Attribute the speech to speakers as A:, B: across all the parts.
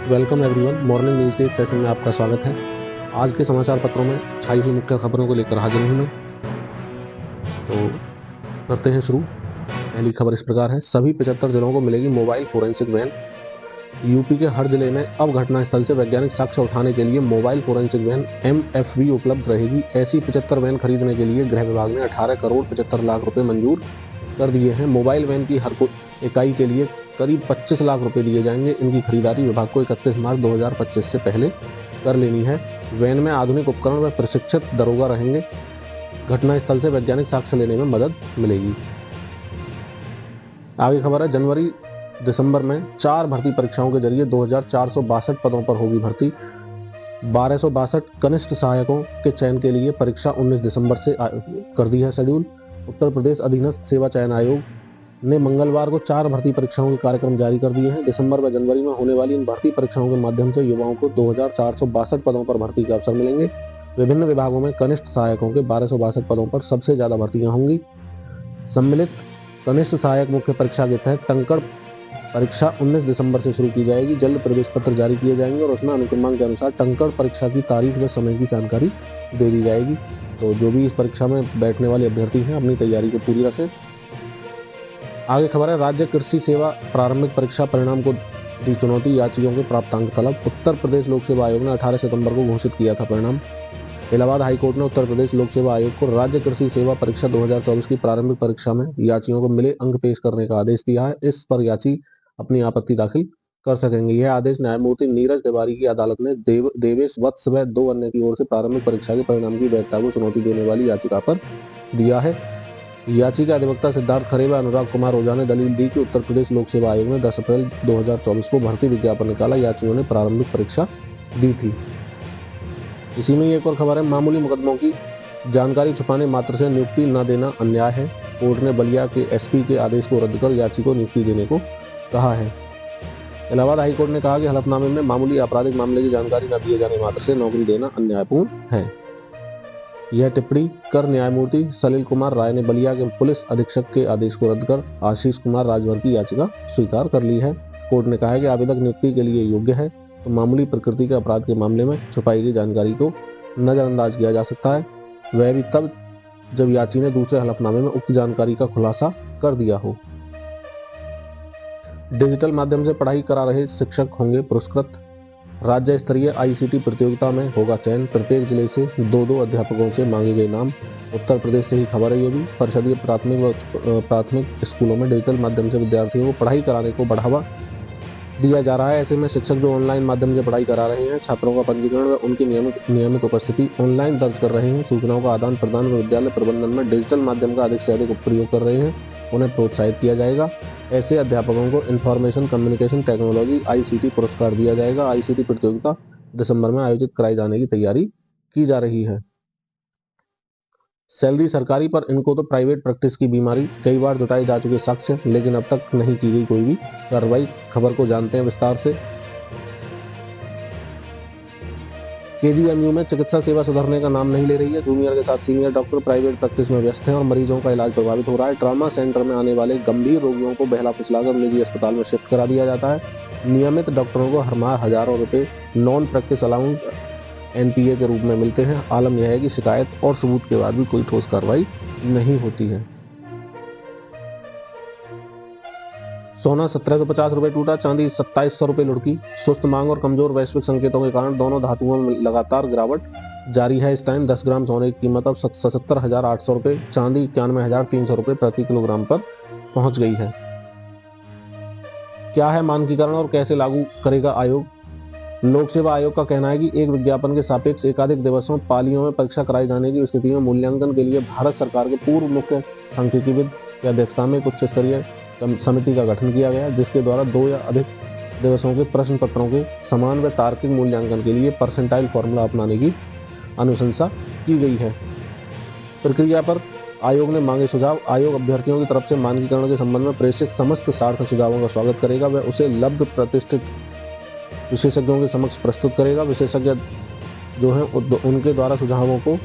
A: Welcome everyone. Morning news day session में आपका स्वागत है। आज के समाचार पत्रों में छाई हुई मुख्य खबरों को लेकर हाजिर हूं मैं। तो करते हैं शुरू। पहली खबर इस प्रकार है, सभी 75 जिलों को मिलेगी मोबाइल फोरेंसिक वैन। यूपी के हर जिले में अब घटनास्थल से वैज्ञानिक साक्ष्य उठाने के लिए मोबाइल फोरेंसिक वैन MFV उपलब्ध रहेगी। ऐसी 75 वैन खरीदने के लिए गृह विभाग ने 18 करोड़ 75 लाख रुपए मंजूर कर दिए हैं। मोबाइल वैन की हर इकाई के लिए करीब 25 लाख रुपए दिए जाएंगे। इनकी खरीदारी विभाग को 31 मार्च 2025 से पहले कर लेनी है। वैन में आधुनिक उपकरण व प्रशिक्षित दरोगा रहेंगे। घटनास्थल से वैज्ञानिक साक्ष्य लेने में मदद मिलेगी। आगे खबर है, जनवरी दिसंबर में 4 भर्ती परीक्षाओं के जरिए 2462 पदों पर होगी भर्ती। 1262 कनिष्ठ सहायकों के चयन के लिए परीक्षा 19 दिसंबर से कर दी है शेड्यूल। उत्तर प्रदेश अधीनस्थ सेवा चयन आयोग ने मंगलवार को 4 भर्ती परीक्षाओं के कार्यक्रम जारी कर दिए हैं। दिसंबर व जनवरी में होने वाली इन भर्ती परीक्षाओं के माध्यम से युवाओं को 2462 पदों पर भर्ती के अवसर मिलेंगे। विभिन्न विभागों में कनिष्ठ सहायकों के 1262 पदों पर सबसे ज्यादा भर्तियां होंगी। सम्मिलित कनिष्ठ सहायक मुख्य परीक्षा के तहत टंकण परीक्षा 19 दिसंबर से शुरू की जाएगी। जल्द प्रवेश पत्र जारी किए जाएंगे और उसमें अनुक्रमांक के अनुसार टंकण परीक्षा की तारीख व समय की जानकारी दे दी जाएगी। तो जो भी इस परीक्षा में बैठने वाले अभ्यर्थी हैं अपनी तैयारी को पूरी रखें। आगे खबर है, राज्य कृषि सेवा प्रारंभिक परीक्षा परिणाम को दी चुनौती, याचियों के प्राप्तांक तलब। उत्तर प्रदेश लोक सेवा आयोग ने 18 सितंबर को घोषित किया था परिणाम। इलाहाबाद हाईकोर्ट ने उत्तर प्रदेश लोक सेवा आयोग को राज्य कृषि सेवा परीक्षा 2024 की प्रारंभिक परीक्षा में याचियों को मिले अंक पेश करने का आदेश दिया है। इस पर याची अपनी आपत्ति दाखिल कर सकेंगे। यह आदेश न्यायमूर्ति नीरज तिवारी की अदालत ने देवेश वत्स व 2 अन्य की ओर से प्रारंभिक परीक्षा के परिणाम की वैधता को चुनौती देने वाली याचिका पर दिया है। याचिका अधिवक्ता सिद्धार्थ खरे व अनुराग कुमार ओझा ने दलील दी कि उत्तर प्रदेश लोक सेवा आयोग ने 10 अप्रैल 2024 को भर्ती विज्ञापन निकाला। याचियों ने प्रारंभिक परीक्षा दी थी। इसी में एक और खबर है, मामूली मुकदमों की जानकारी छुपाने मात्र से नियुक्ति न देना अन्याय है। कोर्ट ने बलिया के SP के आदेश को रद्द कर याची को नियुक्ति देने को कहा है। इलाहाबाद हाईकोर्ट ने कहा कि हलफनामे में मामूली आपराधिक मामले की जानकारी न दिए जाने मात्र से नौकरी देना अन्यायपूर्ण है। यह टिप्पणी कर न्यायमूर्ति सलिल कुमार राय ने बलिया के पुलिस अधीक्षक के आदेश को रद्द कर आशीष कुमार राजभर की याचिका स्वीकार कर ली है। कोर्ट ने कहा है कि आवेदक नियुक्ति के लिए योग्य है तो मामूली प्रकृति के अपराध के मामले में छुपाई गई जानकारी को नजरअंदाज किया जा सकता है, वह भी तब जब याची ने दूसरे हलफनामे में उक्त जानकारी का खुलासा कर दिया हो। डिजिटल माध्यम से पढ़ाई करा रहे शिक्षक होंगे पुरस्कृत। राज्य स्तरीय ICT प्रतियोगिता में होगा चयन। प्रत्येक जिले से 2-2 अध्यापकों से मांगे गए नाम। उत्तर प्रदेश से ही खबर है। ये भी परिषदीय प्राथमिक स्कूलों में डिजिटल माध्यम से विद्यार्थियों को पढ़ाई कराने को बढ़ावा दिया जा रहा है। ऐसे में शिक्षक जो ऑनलाइन माध्यम से पढ़ाई करा रहे हैं, छात्रों का पंजीकरण व उनकी नियमित उपस्थिति ऑनलाइन दर्ज कर रहे हैं, सूचनाओं का आदान प्रदान व विद्यालय प्रबंधन में डिजिटल माध्यम का अधिक से अधिक प्रयोग कर रहे हैं, उन्हें प्रोत्साहित किया जाएगा। ऐसे अध्यापकों को इंफॉर्मेशन कम्युनिकेशन टेक्नोलॉजी ICT पुरस्कार दिया जाएगा। ICT प्रतियोगिता दिसंबर में आयोजित कराई जाने की तैयारी की जा रही है। सैलरी सरकारी पर इनको तो प्राइवेट प्रैक्टिस की बीमारी। कई बार जुटाए जा चुके साक्ष्य लेकिन अब तक नहीं की गई कोई भी कार्रवाई। खबर को जानते हैं विस्तार से। KGMU में चिकित्सा सेवा सुधरने का नाम नहीं ले रही है। जूनियर के साथ सीनियर डॉक्टर प्राइवेट प्रैक्टिस में व्यस्त हैं और मरीजों का इलाज प्रभावित हो रहा है। ट्रॉमा सेंटर में आने वाले गंभीर रोगियों को बहला फुसलाकर निजी अस्पताल में शिफ्ट करा दिया जाता है। नियमित डॉक्टरों को हर माह हजारों रुपए नॉन प्रैक्टिस अलाउंस NPA के रूप में मिलते हैं। आलम यह है कि शिकायत और सबूत के बाद भी कोई ठोस कार्रवाई नहीं होती है। सोना 1750 रुपए टूटा, चांदी 2700 रुपए लुढ़की। सुस्त मांग और कमजोर वैश्विक संकेतों के कारण दोनों धातुओं में लगातार गिरावट जारी है। इस टाइम 10 ग्राम सोने की कीमत अब 77,800 रुपए, चांदी 91,300 रुपए प्रति किलोग्राम पर पहुंच गई है। क्या है मानकीकरण और कैसे लागू करेगा आयोग? लोक सेवा आयोग का कहना है कि एक विज्ञापन के सापेक्ष एकाधिक दिवसों पालियों में परीक्षा कराई जाने की स्थिति में मूल्यांकन के लिए भारत सरकार के पूर्व मुख्य सांख्यिकीविद की अध्यक्षता में एक उच्च स्तरीय समिति का गठन किया गया, जिसके द्वारा 2 या अधिक दिवसों के प्रश्न पत्रों के समान व तार्किक मूल्यांकन के लिए परसेंटाइल फॉर्मूला अपनाने की अनुशंसा की गई है। प्रक्रिया पर आयोग ने मांगे सुझाव। आयोग अभ्यर्थियों की तरफ से मानकीकरण के संबंध में प्रेषित समस्त सार्थक सुझावों का स्वागत करेगा व उसे लब्ध प्रतिष्ठित विशेषज्ञों के समक्ष प्रस्तुत करेगा। विशेषज्ञ जो हैं उनके द्वारा सुझावों को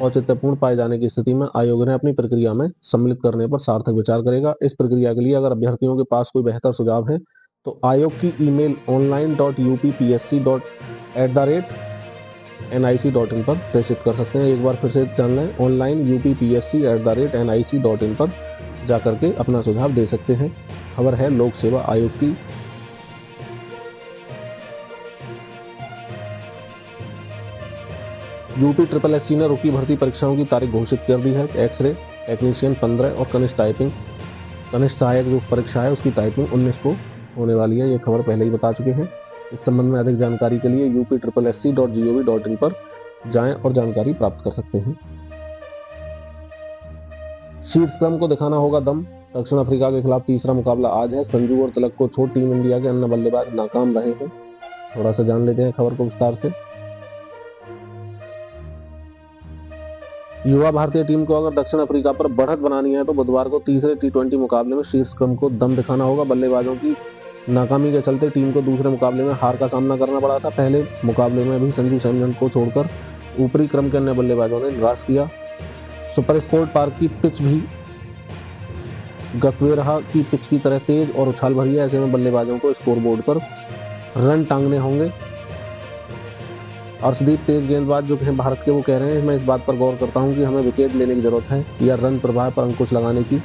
A: औचित्यपूर्ण पाए जाने की स्थिति में आयोग ने अपनी प्रक्रिया में सम्मिलित करने पर सार्थक विचार करेगा। इस प्रक्रिया के लिए अगर अभ्यर्थियों के पास कोई बेहतर सुझाव है तो आयोग की ईमेल online.uppsc@nic.in पर प्रेषित कर सकते हैं। एक बार फिर से जान लें, online.uppsc@nic.in पर जाकर के अपना सुझाव दे सकते हैं। खबर है लोक सेवा आयोग की। यूपी ट्रिपल एससी ने रुकी भर्ती परीक्षाओं की तारीख घोषित कर दी है। एक्सरे टेक्नीशियन 15 और कनिष्ठ सहायक जो परीक्षा है उसकी टाइपिंग 19 को होने वाली है। ये खबर पहले ही बता चुके हैं। इस संबंध में अधिक जानकारी के लिए uppssc.gov.in पर जाएं और जानकारी प्राप्त कर सकते हैं। शीर्ष क्रम को दिखाना होगा दम। दक्षिण अफ्रीका के खिलाफ तीसरा मुकाबला आज है। संजू और तिलक को छोड़ टीम इंडिया के अन्य बल्लेबाज नाकाम रहे हैं। थोड़ा सा जान लेते हैं खबर को विस्तार से। युवा भारतीय टीम को अगर दक्षिण अफ्रीका पर बढ़त बनानी है तो बुधवार को तीसरे T20 मुकाबले में शीर्ष क्रम को दम दिखाना होगा। बल्लेबाजों की नाकामी के चलते टीम को दूसरे मुकाबले में हार का सामना करना पड़ा था। पहले मुकाबले में भी संजू सैमसन को छोड़कर ऊपरी क्रम के अन्य बल्लेबाजों ने निराश किया। सुपर स्पोर्ट पार्क की पिच भी गक्वेरहा की पिच की तरह तेज और उछाल भरी है। ऐसे में बल्लेबाजों को स्कोरबोर्ड पर रन टांगने होंगे। अर्शदीप तेज गेंदबाज जो हैं भारत के, वो कह रहे हैं मैं इस बात पर गौर करता हूं कि हमें विकेट लेने की जरूरत है या रन प्रभाव पर अंकुश लगाने की।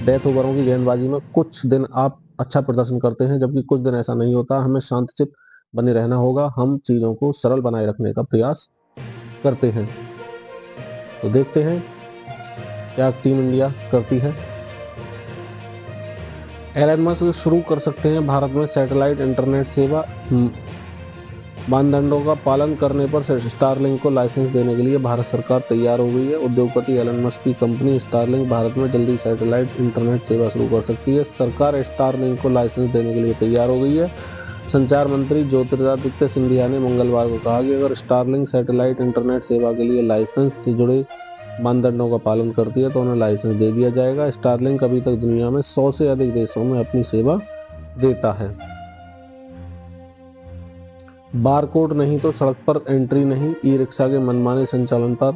A: डेथ ओवरों की गेंदबाजी में कुछ दिन आप अच्छा प्रदर्शन करते हैं जबकि कुछ दिन ऐसा नहीं होता। हमें शांतचित्त बने रहना होगा। हम चीजों को सरल बनाए रखने का प्रयास करते हैं। तो देखते हैं क्या टीम इंडिया करती है। एलन मस्क शुरू कर सकते हैं भारत में सैटेलाइट इंटरनेट सेवा। मानदंडों का पालन करने पर स्टारलिंक को लाइसेंस देने के लिए भारत सरकार तैयार हो गई है। उद्योगपति एलन मस्क की कंपनी स्टारलिंक भारत में जल्दी सैटेलाइट इंटरनेट सेवा शुरू कर सकती है। सरकार स्टारलिंक को लाइसेंस देने के लिए तैयार हो गई है। संचार मंत्री ज्योतिरादित्य सिंधिया ने मंगलवार को कहा कि अगर स्टारलिंक सैटेलाइट इंटरनेट सेवा के लिए लाइसेंस से जुड़े मानदंडों का पालन करती है तो उन्हें लाइसेंस दे दिया जाएगा। स्टारलिंक अभी तक दुनिया में 100 से अधिक देशों में अपनी सेवा देता है। बारकोड नहीं तो सड़क पर एंट्री नहीं, ई रिक्शा के मनमाने संचालन पर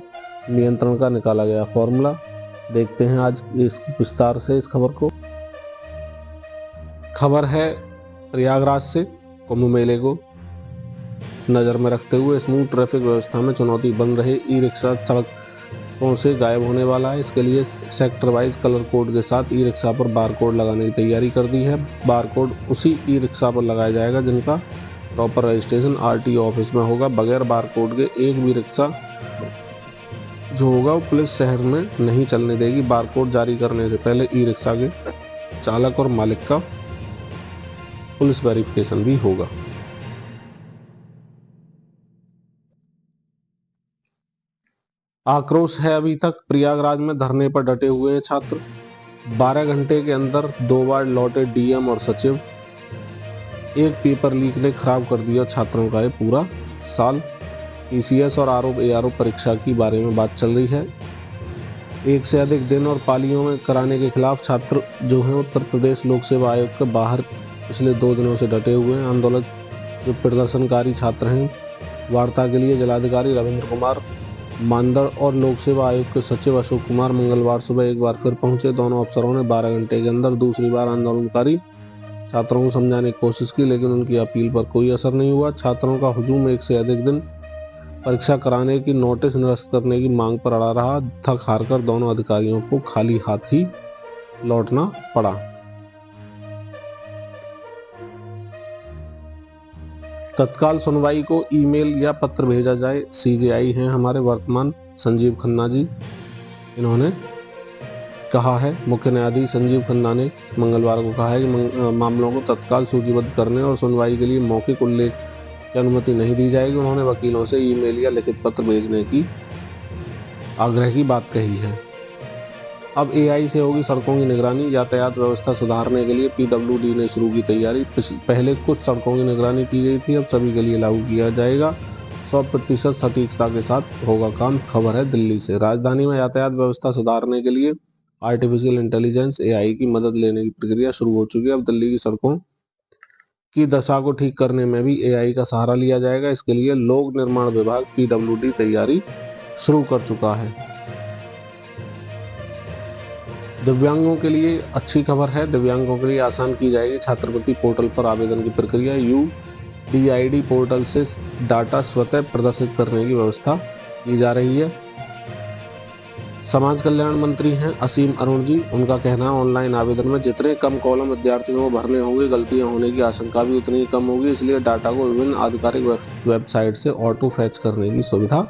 A: नियंत्रण का निकाला गया फॉर्मूला। देखते हैं आज इस विस्तार से इस खबर को। खबर है प्रयागराज से। कुंभ मेले को नजर में रखते हुए स्मूथ ट्रैफिक व्यवस्था में चुनौती बन रहे ई रिक्शा सड़कों से गायब होने वाला है। इसके लिए सेक्टर वाइज कलर कोड के साथ ई रिक्शा पर बारकोड लगाने की तैयारी कर दी है। बारकोड उसी ई रिक्शा पर लगाया जाएगा जिनका प्रॉपर रजिस्ट्रेशन आरटीओ ऑफिस में होगा। बगैर बारकोड के एक भी रिक्शा जो होगा वो पुलिस शहर में नहीं चलने देगी। बारकोड जारी करने से पहले ई रिक्शा के चालक और मालिक का पुलिस वेरिफिकेशन भी होगा। आक्रोश है अभी तक। प्रयागराज में धरने पर डटे हुए हैं छात्र। 12 घंटे के अंदर 2 बार लौटे डीएम और सचिव। एक पेपर लीक ने खराब कर दिया छात्रों का ये पूरा साल। पीसीएस और आरोप परीक्षा की बारे में बात चल रही है। एक से अधिक दिन और पालियों में कराने के खिलाफ छात्र जो हैं उत्तर प्रदेश लोक सेवा आयोग के बाहर पिछले 2 दिनों से डटे हुए हैं। आंदोलन जो प्रदर्शनकारी छात्र हैं, वार्ता के लिए जिलाधिकारी रविंद्र कुमार मानदड़ और लोक सेवा आयोग के सचिव अशोक कुमार मंगलवार सुबह एक बार फिर पहुंचे। दोनों अफसरों ने 12 घंटे के अंदर दूसरी बार आंदोलनकारी छात्रों को समझाने की कोशिश की लेकिन उनकी अपील पर कोई असर नहीं हुआ। छात्रों का हुजूम एक से अधिक दिन परीक्षा कराने की नोटिस निरस्त करने की मांग पर अड़ा रहा। थक हारकर दोनों अधिकारियों को खाली हाथ ही लौटना पड़ा। तत्काल सुनवाई को ईमेल या पत्र भेजा जाए। सीजेआई हैं हमारे वर्तमान संजीव खन्ना जी, इन्होंने कहा है। मुख्य न्यायाधीश संजीव खन्ना ने मंगलवार को कहा है कि मामलों को तत्काल सूचीबद्ध करने और सुनवाई के लिए मौखिक उल्लेख की अनुमति नहीं दी जाएगी। उन्होंने वकीलों से ईमेल या लिखित पत्र भेजने की आग्रह की बात कही है। अब एआई से होगी सड़कों की निगरानी। यातायात व्यवस्था सुधारने के लिए पीडब्ल्यूडी ने शुरू की तैयारी। पहले कुछ सड़कों की निगरानी की गई थी, अब सभी के लिए लागू किया जाएगा। 100% सटीकता के साथ होगा काम। खबर है दिल्ली से। राजधानी में यातायात व्यवस्था सुधारने के लिए आर्टिफिशियल इंटेलिजेंस एआई की मदद लेने की प्रक्रिया शुरू हो चुकी है। अब दिल्ली की सड़कों की दशा को ठीक करने में भी एआई का सहारा लिया जाएगा। इसके लिए लोक निर्माण विभाग पीडब्ल्यूडी तैयारी शुरू कर चुका है। दिव्यांगों के लिए अच्छी खबर है। दिव्यांगों के लिए आसान की जाएगी छात्रवृत्ति पोर्टल पर आवेदन की प्रक्रिया। UDID पोर्टल से डाटा स्वतः प्रदर्शित करने की व्यवस्था की जा रही है। समाज कल्याण मंत्री हैं असीम अरुण जी। उनका कहना है ऑनलाइन आवेदन में जितने कम कॉलम विद्यार्थियों को भरने होंगे, गलतियां होने की आशंका भी उतनी ही कम होगी। इसलिए डाटा को विभिन्न आधिकारिक वेबसाइट से ऑटो फैच करने की सुविधा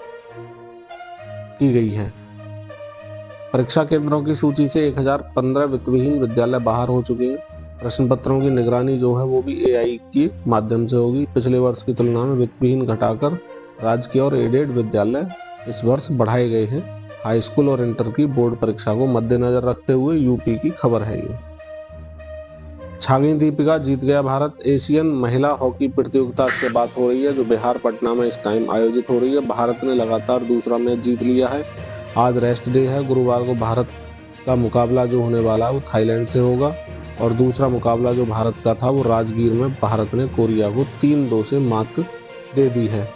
A: की गई है। परीक्षा केंद्रों की सूची से 1015 वित्तविहीन विद्यालय बाहर हो चुके हैं। प्रश्न पत्रों की निगरानी जो है वो भी AI के माध्यम से होगी। पिछले वर्ष की तुलना में वित्तविहीन घटाकर राजकीय और एडेड विद्यालय इस वर्ष बढ़ाए गए हैं। हाई स्कूल और इंटर की बोर्ड परीक्षा को मद्देनजर रखते हुए यूपी की खबर है ये। छा गई दीपिका, जीत गया भारत। एशियन महिला हॉकी प्रतियोगिता से बात हो रही है जो बिहार पटना में इस टाइम आयोजित हो रही है। भारत ने लगातार दूसरा मैच जीत लिया है। आज रेस्ट डे है। गुरुवार को भारत का मुकाबला जो होने वाला है वो थाईलैंड से होगा और दूसरा मुकाबला जो भारत का था वो राजगीर में भारत ने कोरिया को 3-2 से मात दे दी है।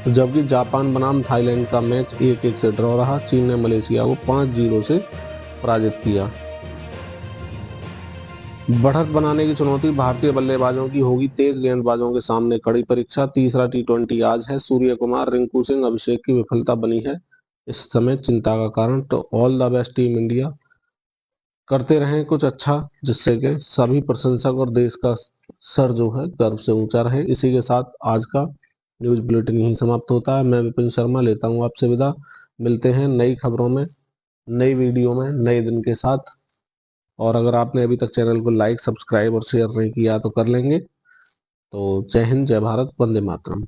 A: जबकि जापान बनाम थाईलैंड का मैच 1-1 से ड्रॉ रहा। चीन ने मलेशिया को 5-0 से पराजित किया। बढ़त बनाने की चुनौती भारतीय बल्लेबाजों की होगी तेज गेंदबाजों के सामने कड़ी परीक्षा। तीसरा T20 आज है। सूर्य कुमार, रिंकू सिंह, अभिषेक की विफलता बनी है इस समय चिंता का कारण। तो all the best team India, करते रहें कुछ अच्छा जिससे कि सभी प्रशंसक और देश का सर जो है गर्व से ऊंचा रहे। इसी के साथ आज का न्यूज बुलेटिन यहीं समाप्त होता है। मैं विपिन शर्मा लेता हूं आपसे विदा। मिलते हैं नई खबरों में, नई वीडियो में, नए दिन के साथ। और अगर आपने अभी तक चैनल को लाइक, सब्सक्राइब और शेयर नहीं किया तो कर लेंगे। तो जय हिंद, जय भारत, वंदे मातरम।